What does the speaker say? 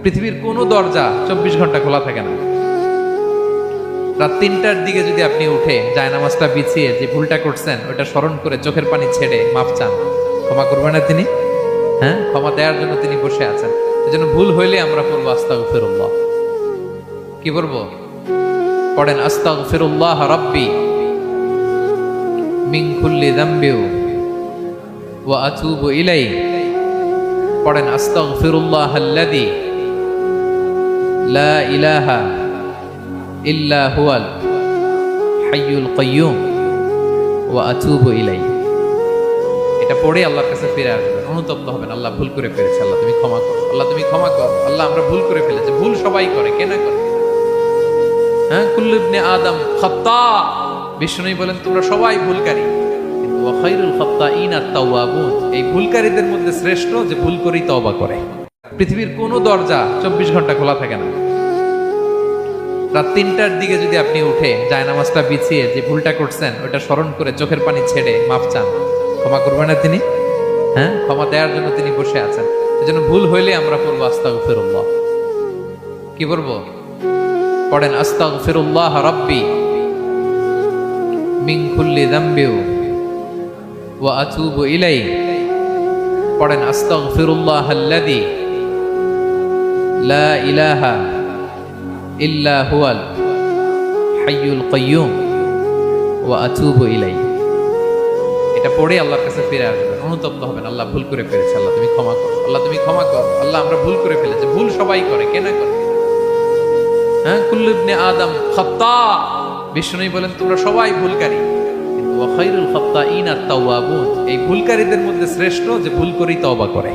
পৃথিবীর কোনো দরজা 24 ঘন্টা খোলা থাকে না। রাত 3টার দিকে যদি আপনি উঠে জায়নামাজটা বিছিয়ে যে ভুলটা করছেন ওটা স্মরণ করে চোখের পানি ছেড়ে মাফ চান, ক্ষমা করবেন না তিনি? হ্যাঁ, ক্ষমা দেওয়ার জন্য তিনি বসে আছেন। এজন্য ভুল হইলে আমরা পড়বো আস্তাগফিরুল্লাহ। কি পড়বো? পড়েন আস্তাগফিরুল্লাহ রাব্বি মিন কুল্লি যামবি ওয়া আতুবু ইলাইহি। পড়েন আস্তাগফিরুল্লাহাল্লাযী লা ইলাহা ইল্লা হুয়াল হাইয়ুল কাইয়্যুম ওয়া আতুবু ইলাইহি। এটা পড়ে আল্লাহর কাছে ফিরে আসবেন, অনুতপ্ত হবেন। আল্লাহ ভুল করে ফেলেছে, আল্লাহ তুমি ক্ষমা করো, আল্লাহ তুমি ক্ষমা করো, আল্লাহ আমরা ভুল করে ফেলেছি। ভুল সবাই করে, কে না করে? হ্যাঁ, কুল্লু ইবনে আদম খাত্তা। বিষ্ণু বলেন তোমরা সবাই ভুলকারী, কিন্তু ওয়া খায়রুল খাত্তাইনা আত-তাওয়াবুন। এই ভুলকারীদের মধ্যে শ্রেষ্ঠ যে ভুল করেই তওবা করে। পৃথিবীর কোনো দরজা 24 ঘন্টা খোলা থাকে না। রাত 3টার দিকে যদি আপনি উঠে জায়নামাজটা বিছিয়ে যে ভুলটা করছেন ওটা স্মরণ করে চোখের পানি ছেড়ে মাফ চান, ক্ষমা করবেন না তিনি? হ্যাঁ, ক্ষমা দেওয়ার জন্য তিনি বসে আছেন। এজন্য ভুল হইলে আমরা পড়বো আস্তাগফিরুল্লাহ। কি পড়বো? পড়েন আস্তাগফিরুল্লাহ রাব্বি মিন কুল্লি যামবি ওয়া আতুবু ইলাইহি। পড়েন আস্তাগফিরুল্লাহাল্লাযী লা ইলাহা ইল্লা হুয়াল হাইয়ুল কাইয়্যুম ওয়া আতুবু ইলাইহি। এটা পড়ে আল্লাহর কাছে ফিরে আসবেন, অনুতপ্ত হবেন। আল্লাহ ভুল করে ফেলেছে, আল্লাহ তুমি ক্ষমা করো, আল্লাহ তুমি ক্ষমা করো, আল্লাহ আমরা ভুল করে ফেলেছি। ভুল সবাই করে, কে না করে? হ্যাঁ, কুল্লু ইবনে আদম খাত্তা। বিষ্ণু বলেন তোমরা সবাই ভুলকারী, কিন্তু ওয়া খায়রুল খাত্তাইনা আত-তাওয়াবুন। এই ভুলকারীদের মধ্যে শ্রেষ্ঠ যে ভুল করেই তওবা করে।